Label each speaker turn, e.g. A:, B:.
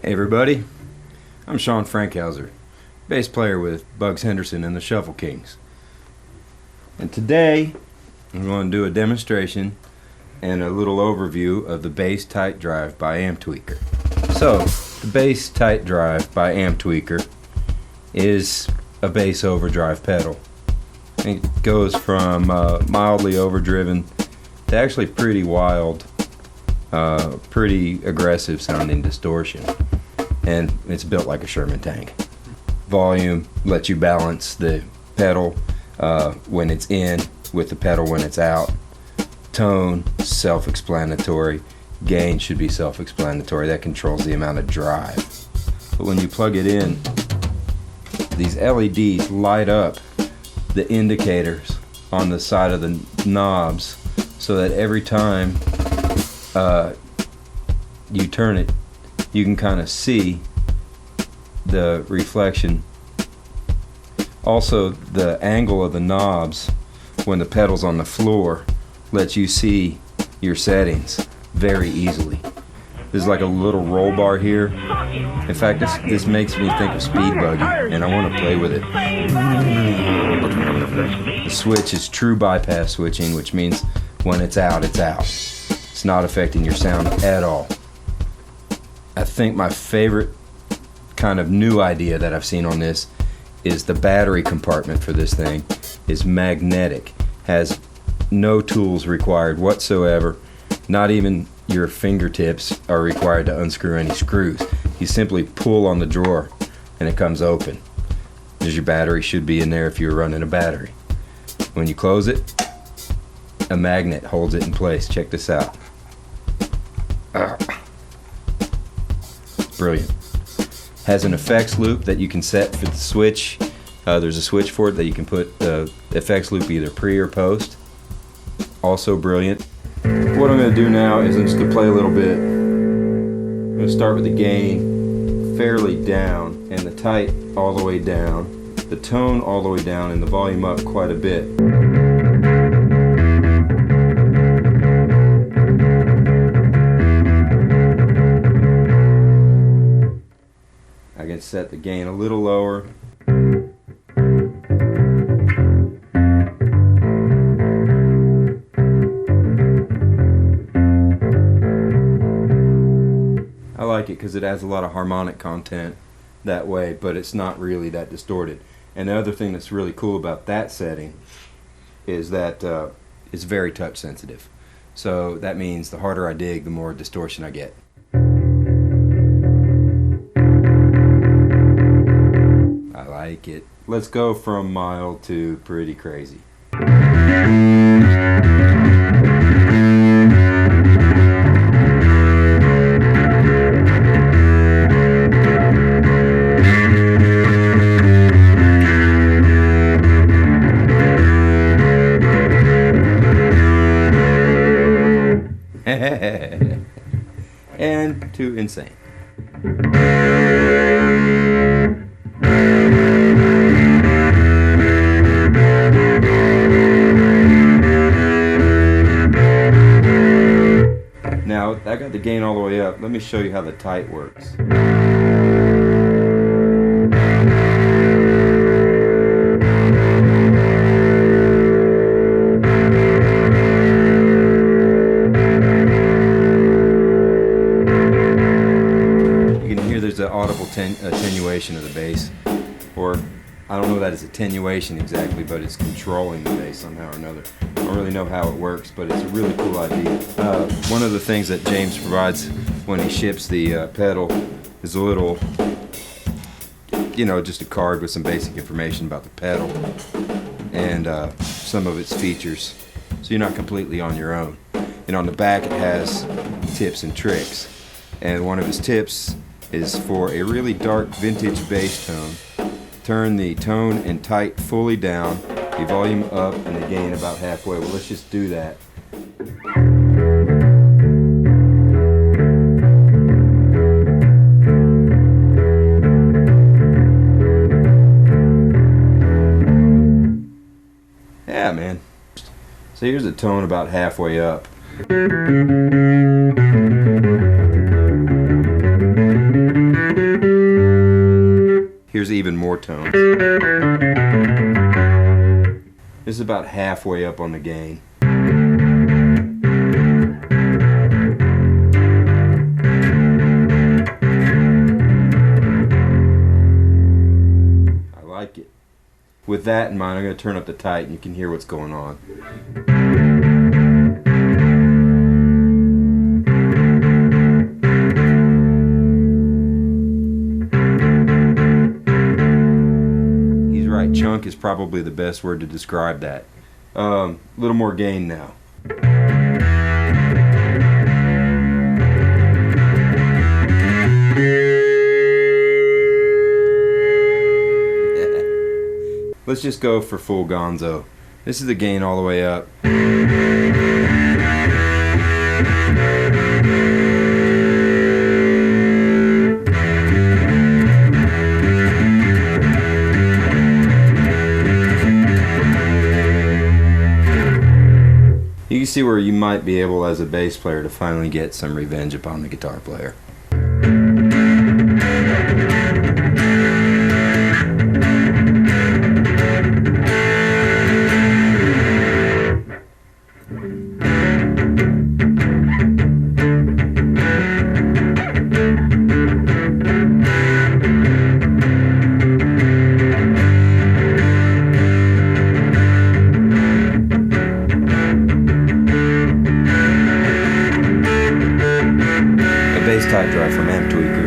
A: Hey everybody, I'm Sean Frankhouser, bass player with Bugs Henderson and the Shuffle Kings. And today I'm going to do a demonstration and a little overview of the bass TightDrive by Amptweaker. So, the bass TightDrive by Amptweaker is a bass overdrive pedal. It goes from mildly overdriven to actually pretty wild, pretty aggressive sounding distortion. And it's built like a Sherman tank. Volume lets you balance the pedal when it's in with the pedal when it's out. Tone, self-explanatory. Gain should be self-explanatory. That controls the amount of drive. But when you plug it in, these LEDs light up the indicators on the side of the knobs so that every time you turn it, you can kind of see the reflection. Also, the angle of the knobs when the pedal's on the floor lets you see your settings very easily. There's like a little roll bar here. In fact, this makes me think of Speed Buggy, and I want to play with it. The switch is true bypass switching, which means when it's out, it's out. It's not affecting your sound at all. I think my favorite kind of new idea that I've seen on this is the battery compartment for this thing is magnetic. Has no tools required whatsoever. Not even your fingertips are required to unscrew any screws. You simply pull on the drawer and it comes open. There's your battery, should be in there if you're running a battery. When you close it, a magnet holds it in place. Check this out. Brilliant. Has an effects loop that you can set for the switch. There's a switch for it that you can put the effects loop either pre or post. Also brilliant. What I'm going to do now is I'm just going to play a little bit. I'm going to start with the gain fairly down and the tight all the way down, the tone all the way down, and the volume up quite a bit. I can set the gain a little lower. I like it because it adds a lot of harmonic content that way, but it's not really that distorted. And the other thing that's really cool about that setting is that it's very touch sensitive. So that means the harder I dig, the more distortion I get. Like it. Let's go from mild to pretty crazy. And to insane. Now, I got the gain all the way up. Let me show you how the tight works. You can hear there's an audible attenuation of the bass, or I don't know that it's attenuation exactly, but it's controlling the bass somehow or another. I don't really know how it works, but it's a really cool idea. One of the things that James provides when he ships the pedal is a little, just a card with some basic information about the pedal and some of its features, so you're not completely on your own. And on the back it has tips and tricks, and one of his tips is for a really dark vintage bass tone. Turn the tone and tight fully down, the volume up, and the gain about halfway. Well, let's just do that. Yeah, man. So here's the tone about halfway up. here's even more tones. This is about halfway up on the gain. I like it. With that in mind, I'm going to turn up the tight and you can hear what's going on. Chunk is probably the best word to describe that. A little more gain now. Let's just go for full gonzo. This is the gain all the way up. You can see where you might be able as a bass player to finally get some revenge upon the guitar player. TightDrive from Amptweaker.